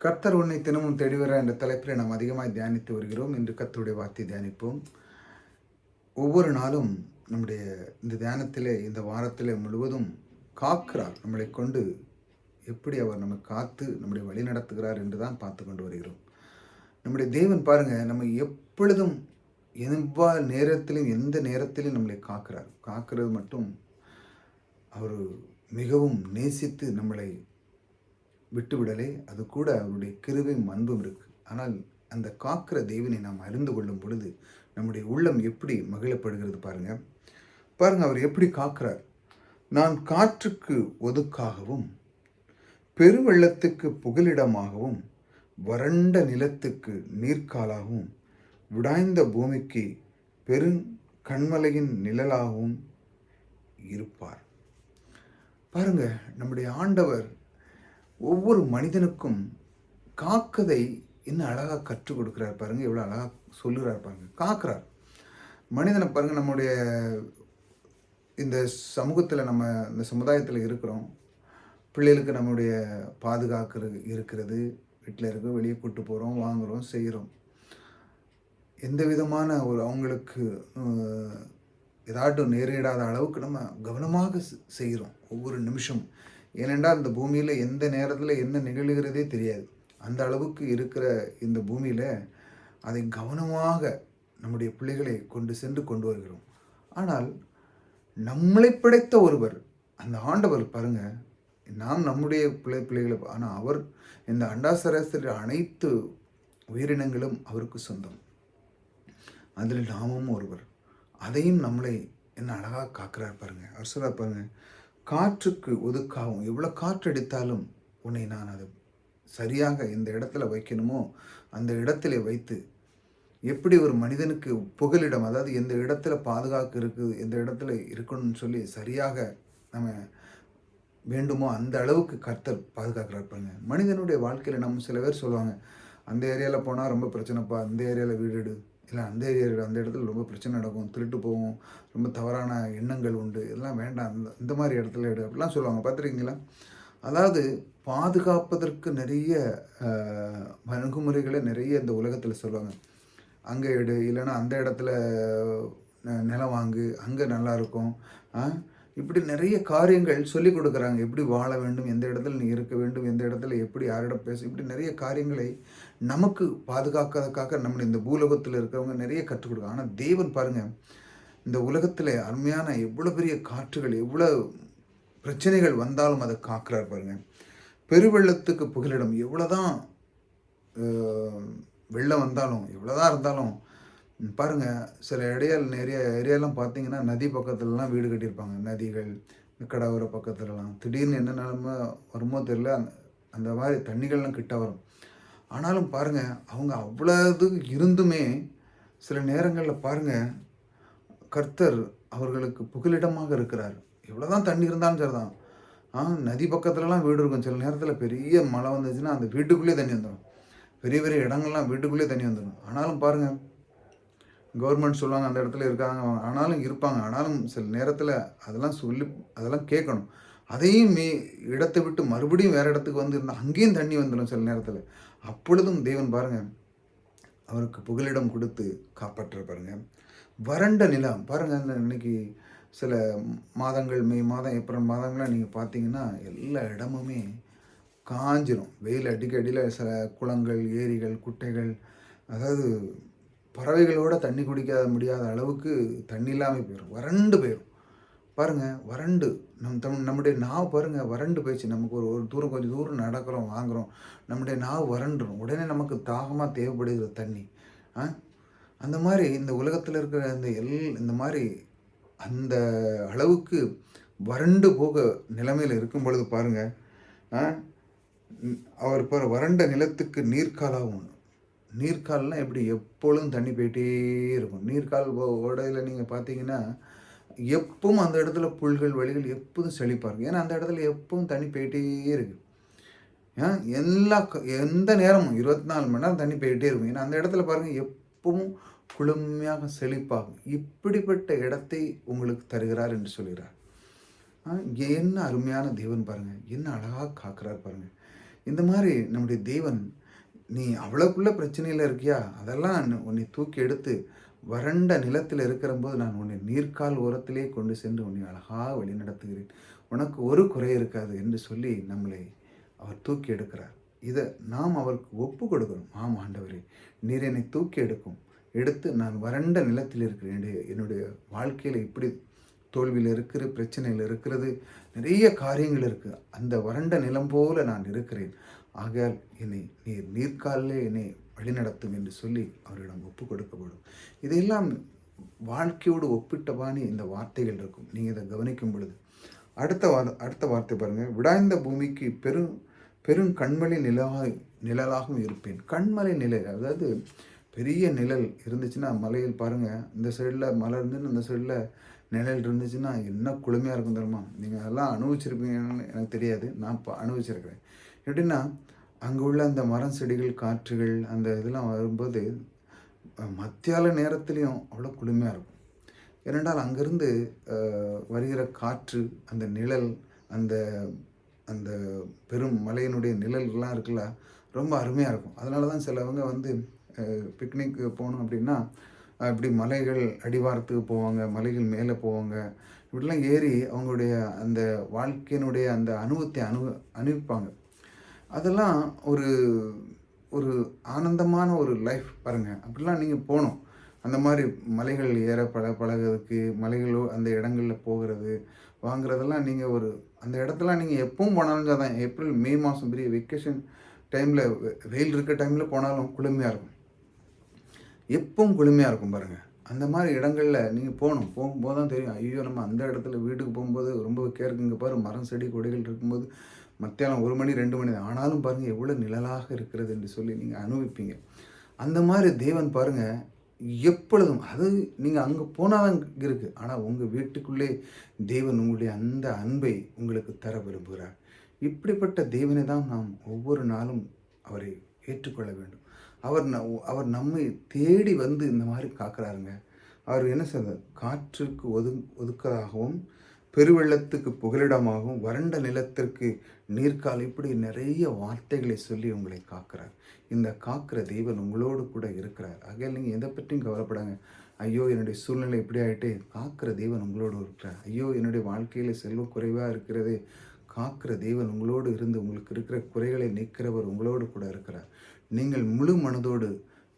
கர்த்தர் உன்னை தினமும் தேடிவர என்ற தலைப்பில் நாம் அதிகமாக தியானித்து வருகிறோம். இன்று கர்த்தருடைய வார்த்தை தியானிப்போம். ஒவ்வொரு நாளும் நம்முடைய இந்த தியானத்திலே, இந்த வாரத்திலே முழுவதும் காக்கிறார். நம்மளை கொண்டு எப்படி அவர் நம்மை காத்து நம்முடைய வழி நடத்துகிறார் என்று தான் பார்த்து கொண்டு வருகிறோம். நம்முடைய தேவன் பாருங்க, நம்ம எப்பொழுதும் நேரத்திலும் எந்த நேரத்திலும் நம்மளை காக்கிறார். காக்கிறது மட்டும் அவர் மிகவும் நேசித்து நம்மளை விட்டுவிடலே, அது கூட அவருடைய கிருபையும் அன்பும் இருக்கு. ஆனால் அந்த காக்கிற தேவனை நாம் அறிந்து கொள்ளும் பொழுது நம்முடைய உள்ளம் எப்படி மகிழப்படுகிறது பாருங்க. பாருங்க, அவர் எப்படி காக்கிறார். நான் காற்றுக்கு ஒதுக்காகவும், பெருவெள்ளத்துக்கு புகலிடமாகவும், வறண்ட நிலத்துக்கு நீர்க்காலாகவும், விடாய்ந்த பூமிக்கு பெருங்கண்மலையின் நிழலாகவும் இருப்பார். பாருங்க, நம்முடைய ஆண்டவர் ஒவ்வொரு மனிதனுக்கும் காக்கதை இன்னும் அழகாக கற்றுக் கொடுக்குறார் பாருங்க. எவ்வளோ அழகாக சொல்லுறார் பாருங்க. காக்கிறார் மனிதனை பாருங்க. நம்முடைய இந்த சமூகத்தில், நம்ம இந்த சமுதாயத்தில் இருக்கிறோம். பிள்ளைகளுக்கு நம்முடைய பாதுகாக்கிறது இருக்கிறது. வீட்டில் இருக்க வெளியே கூட்டு போகிறோம், வாங்குகிறோம், செய்கிறோம். எந்த விதமான ஒரு அவங்களுக்கு ஏதாட்டும் நேரிடாத அளவுக்கு நம்ம கவனமாக செய்கிறோம் ஒவ்வொரு நிமிஷம். ஏனென்றால் இந்த பூமியில் எந்த நேரத்தில் என்ன நிகழ்கிறதே தெரியாது. அந்த அளவுக்கு இருக்கிற இந்த பூமியில் அதை கவனமாக நம்முடைய பிள்ளைகளை கொண்டு வருகிறோம். ஆனால் நம்மளை படைத்த ஒருவர், அந்த ஆண்டவர் பாருங்க, நாம் நம்முடைய பிள்ளைகளை, ஆனால் அவர் இந்த அண்டாசரஸ்தில் அனைத்து உயிரினங்களும் அவருக்கு சொந்தம். அதில் நாமும் ஒருவர். அதையும் நம்மளை என்ன அழகாக காக்கிறார் பாருங்க. அவர் சொல்றார் பாருங்க, காற்றுக்கு ஒதுக்காகும். எவ்வளோ காற்று அடித்தாலும் உன்னை நான் அதை சரியாக எந்த இடத்துல வைக்கணுமோ அந்த இடத்துல வைத்து, எப்படி ஒரு மனிதனுக்கு புகலிடம், அதாவது எந்த இடத்துல பாதுகாப்பு இருக்குது, எந்த இடத்துல இருக்கணும்னு சொல்லி சரியாக நம்ம வேண்டுமோ அந்த அளவுக்கு கர்த்தர் பாதுகாக்கிறார் பாருங்க. மனிதனுடைய வாழ்க்கையில் நம்ம சில பேர் சொல்லுவாங்க, அந்த ஏரியாவில் போனால் ரொம்ப பிரச்சனைப்பா, அந்த ஏரியாவில் வீடு, இல்லை அந்த ஏரியாவில் அந்த இடத்துல ரொம்ப பிரச்சனை நடக்கும், திருட்டு போகும், ரொம்ப தவறான எண்ணங்கள் உண்டு, இதெல்லாம் வேண்டாம், இந்த மாதிரி இடத்துல எடு அப்படிலாம் சொல்லுவாங்க. பார்த்துருக்கீங்களா? அதாவது பாதுகாப்பதற்கு நிறைய அணுகுமுறைகளை நிறைய இந்த உலகத்தில் சொல்லுவாங்க. அங்கே எடு, இல்லைன்னா அந்த இடத்துல நிலம் வாங்கு, அங்கே நல்லாயிருக்கும், இப்படி நிறைய காரியங்கள் சொல்லி கொடுக்குறாங்க. எப்படி வாழ வேண்டும், எந்த இடத்துல நீ இருக்க வேண்டும், எந்த இடத்துல எப்படி யாரிடம் பேச, இப்படி நிறைய காரியங்களை நமக்கு பாதுகாக்கிறதுக்காக நம்ம இந்த பூலோகத்தில் இருக்கிறவங்க நிறைய கற்றுக் கொடுக்குறாங்க. ஆனால் தேவன் பாருங்கள், இந்த உலகத்தில் அருமையான எவ்வளோ பெரிய காற்றுகள், எவ்வளோ பிரச்சனைகள் வந்தாலும் அதை காக்கிறார் பாருங்கள். பெருவெள்ளத்துக்கு புகலிடம், எவ்வளோதான் வெள்ளம் வந்தாலும், எவ்வளோதான் இருந்தாலும் பாருங்கள், சில நிறைய ஏரியாலாம் பார்த்தீங்கன்னா நதி பக்கத்துலலாம் வீடு கட்டியிருப்பாங்க. நதிகள், கடவுற பக்கத்துலலாம் திடீர்னு என்ன நிலமை வருமோ தெரியல, அந்த மாதிரி தண்ணிகள்லாம் கிட்ட வரும். ஆனாலும் பாருங்கள், அவங்க அவ்வளவு இருந்துமே சில நேரங்களில் பாருங்கள், கர்த்தர் அவர்களுக்கு புகலிடமாக இருக்கிறார். எவ்வளோதான் தண்ணி இருந்தாலும் சரிதான். நதி பக்கத்துலலாம் வீடு இருக்கும். சில நேரத்தில் பெரிய மழை வந்துச்சுன்னா அந்த வீட்டுக்குள்ளேயே தண்ணி வந்துடும். பெரிய பெரிய இடங்கள்லாம் வீட்டுக்குள்ளேயே தண்ணி வந்துடும். ஆனாலும் பாருங்கள், கவர்மெண்ட் சொல்லுவாங்க அந்த இடத்துல இருக்காங்க, ஆனாலும் இருப்பாங்க. ஆனாலும் சில நேரத்தில் அதெல்லாம் கேட்கணும். அதையும் இடத்தை விட்டு மறுபடியும் வேறு இடத்துக்கு வந்துருந்தால் அங்கேயும் தண்ணி வந்துடும் சில நேரத்தில். அப்பொழுதும் தேவன் பாருங்கள், அவருக்கு புகலிடம் கொடுத்து காப்பாற்ற பாருங்கள். வறண்ட நிலம் பாருங்கள், இன்னைக்கு சில மாதங்கள், மே மாதம், ஏப்ரல் மாதங்கள்லாம் நீங்கள் பார்த்தீங்கன்னா எல்லா இடமுமே காஞ்சிரும். வெயில் அடிக்கடியில் சில குளங்கள், ஏரிகள், குட்டைகள், அதாவது பறவைகளோடு தண்ணி குடிக்க முடியாத அளவுக்கு தண்ணி இல்லாமல் போயிடும், வறண்டு போயிடும். பாருங்கள், வறண்டு நம்முடைய நாவு பாருங்கள் வறண்டு போயிடுச்சு. நமக்கு ஒரு தூரம், கொஞ்சம் தூரம் நடக்கிறோம், வாங்குகிறோம், நம்முடைய நாவு வறண்டுடும். உடனே நமக்கு தாகமாக தேவைப்படுகிற தண்ணி. அந்த மாதிரி இந்த உலகத்தில் இருக்கிற இந்த மாதிரி அந்த அளவுக்கு வறண்டு போக நிலைமையில் இருக்கும் பொழுது பாருங்கள், அவர் வறண்ட நிலத்துக்கு நீர்க்காலாகும். நீர்க்கால்லாம் எப்படி எப்பொழுதும் தண்ணி போயிட்டே இருக்கும். நீர்க்கால் ஓடையில் நீங்கள் பார்த்தீங்கன்னா எப்பவும் அந்த இடத்துல புல்கள், வழிகள் எப்போதும் செழிப்பாக இருக்கும். ஏன்னா அந்த இடத்துல எப்பவும் தண்ணி போயிட்டே இருக்குது. எந்த நேரமும் 24 மணி நேரம் தண்ணி போயிட்டே இருக்கும். ஏன்னா அந்த இடத்துல பாருங்கள் எப்பவும் குளுமையாக செழிப்பாகும். இப்படிப்பட்ட இடத்தை உங்களுக்கு தருகிறார் என்று சொல்கிறார். என்ன அருமையான தேவன் பாருங்கள், என்ன அழகாக காக்கிறார் பாருங்கள். இந்த மாதிரி நம்முடைய தேவன், நீ அவ்வளோக்குள்ள பிரச்சனையில் இருக்கியா, அதெல்லாம் உன்னை தூக்கி எடுத்து வறண்ட நிலத்தில் இருக்கிறபோது நான் உன்னை நீர்க்கால் ஓரத்திலே கொண்டு சென்று உன்னை அழகாக வழிநடத்துகிறேன், உனக்கு ஒரு குறை இருக்காது என்று சொல்லி நம்மளை அவர் தூக்கி எடுக்கிறார். இதை நாம் அவருக்கு ஒப்பு கொடுக்கணும். ஆம் ஆண்டவரே, நீர் என்னை தூக்கி எடுத்து நான் வறண்ட நிலத்தில் இருக்கிறேன், என்னுடைய வாழ்க்கையில் இப்படி தோல்வியில் இருக்கிற, பிரச்சனையில் இருக்கிறது, நிறைய காரியங்கள் இருக்குது, அந்த வறண்ட நிலம் போல நான் இருக்கிறேன், ஆகையால் என்னை நீர்க்காலிலே என்னை வழிநடத்தும் என்று சொல்லி அவரிடம் ஒப்பு கொடுக்கப்படும். இதையெல்லாம் வாழ்க்கையோடு ஒப்பிட்டபானி இந்த வார்த்தைகள் இருக்கும். நீங்கள் இதை கவனிக்கும் பொழுது அடுத்த வார்த்தை பாருங்கள். விடாய்ந்த பூமிக்கு பெருங்கண்மலை நிழலாகவும் இருப்பேன். கண்மலை நிழல், அதாவது பெரிய நிழல் இருந்துச்சுன்னா மலையில் பாருங்கள், இந்த சைடில் மலை இருந்துன்னு இந்த சைடில் நிழல் இருந்துச்சுன்னா என்ன குளுமையாக இருக்கும் தெரியுமா? நீங்கள் அதெல்லாம் அனுபவிச்சிருப்பீங்கன்னு எனக்கு தெரியாது, நான் இப்போ அனுபவிச்சிருக்கிறேன். எப்படின்னா அங்கே உள்ள அந்த மரம் செடிகள் காற்றுகள் அந்த இதெல்லாம் வரும்போது மத்தியால நேரத்துலேயும் அவ்வளோ குளுமையாக இருக்கும். ஏனென்றால் அங்கேருந்து வருகிற காற்று, அந்த நிழல், அந்த அந்த பெரும் மலையினுடைய நிழல்கள்லாம் இருக்குல்ல, ரொம்ப அருமையாக இருக்கும். அதனால தான் சிலவங்க வந்து பிக்னிக் போகணும் அப்படின்னா இப்படி மலைகள் அடிவாரத்துக்கு போவாங்க, மலைகள் மேலே போவாங்க, இப்படிலாம் ஏறி அவங்களுடைய அந்த வாழ்க்கையினுடைய அந்த அனுபவத்தை அனுபவிப்பாங்க. அதெல்லாம் ஒரு ஒரு ஆனந்தமான ஒரு லைஃப் பாருங்கள். அப்படிலாம் நீங்கள் போகணும். அந்த மாதிரி மலைகள் ஏற பழகிறதுக்கு, மலைகளோ அந்த இடங்களில் போகிறது வாங்குறதெல்லாம் நீங்கள் அந்த இடத்துல நீங்கள் எப்பவும் போனாலும் தான், ஏப்ரல் மே மாதம் பெரிய வெக்கேஷன் டைமில் வெயில் இருக்க டைமில் போனாலும் குளுமையாக இருக்கும், எப்பவும் குளுமையாக இருக்கும் பாருங்கள். அந்த மாதிரி இடங்களில் நீங்கள் போகும்போது தான் தெரியும், ஐயோ நம்ம அந்த இடத்துல வீட்டுக்கு போகும்போது ரொம்ப கேர்க்குங்க பாரு, மரம் செடி கொடிகள் இருக்கும்போது மத்தியானம் 1 மணி 2 மணி ஆனாலும் பாருங்கள் எவ்வளோ நிழலாக இருக்கிறது என்று சொல்லி நீங்கள் அனுபவிப்பீங்க. அந்த மாதிரி தேவன் பாருங்கள் எப்பொழுதும், அது நீங்கள் அங்கே போனால் தான் இருக்குது, ஆனால் உங்கள் வீட்டுக்குள்ளே தேவன் உங்களுடைய அந்த அன்பை உங்களுக்கு தர விரும்புகிறார். இப்படிப்பட்ட தேவனை தான் நாம் ஒவ்வொரு நாளும் அவரை ஏற்றுக்கொள்ள வேண்டும். அவர் நம்மை தேடி வந்து இந்த மாதிரி காக்கிறாருங்க. அவர் என்ன சொல்றார்? காற்றுக்கு ஒதுக்கதாகவும், பெருவெள்ளத்துக்கு புகலிடமாகவும், வறண்ட நிலத்திற்கு நீர்க்கால், இப்படி நிறைய வார்த்தைகளை சொல்லி உங்களை காக்கிறார். இந்த காக்கிற தேவன் உங்களோடு கூட இருக்கிறார். ஆகையால் நீங்கள் எதை பற்றியும் கவலைப்படாங்க. ஐயோ என்னுடைய சூழ்நிலை இப்படி ஆகிட்டே, காக்கிற தேவன் உங்களோடு இருக்கிறார். ஐயோ என்னுடைய வாழ்க்கையில் செல்வ குறைவாக இருக்கிறது, காக்கிற தேவன் உங்களோடு இருந்து உங்களுக்கு இருக்கிற குறைகளை நீக்கிறவர் உங்களோடு கூட இருக்கிறார். நீங்கள் முழு மனதோடு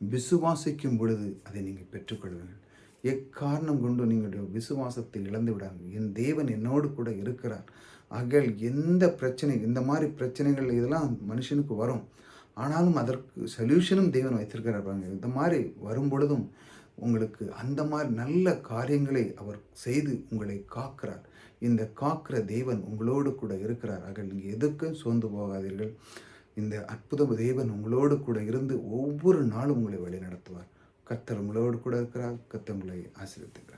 விசுவாசிக்கும் பொழுது அதை நீங்கள் பெற்றுக்கொள்வீர்கள். எக்காரணம் கொண்டு நீங்களுடைய விசுவாசத்தை இழந்து விடாங்க. என் தேவன் என்னோடு கூட இருக்கிறார். ஆகையால் எந்த பிரச்சனை, இந்த மாதிரி பிரச்சனைகள் இதெல்லாம் மனுஷனுக்கு வரும், ஆனாலும் அதற்கு சொல்யூஷனும் தேவன் வைத்திருக்கிறார். இந்த மாதிரி வரும் பொழுதும் உங்களுக்கு அந்த மாதிரி நல்ல காரியங்களை அவர் செய்து உங்களை காக்கிறார். இந்த காக்கிற தேவன் உங்களோடு கூட இருக்கிறார். ஆகையால் நீங்கள் எதுக்கும் சோர்ந்து போகாதீர்கள். இந்த அற்புத தேவன் உங்களோடு கூட இருந்து ஒவ்வொரு நாளும் உங்களை வழி நடத்துவார். கர்த்தர் உங்களோடு கூட இருக்கிறார். கர்த்தர் உங்களை ஆசீர்வதிக்கிறார்.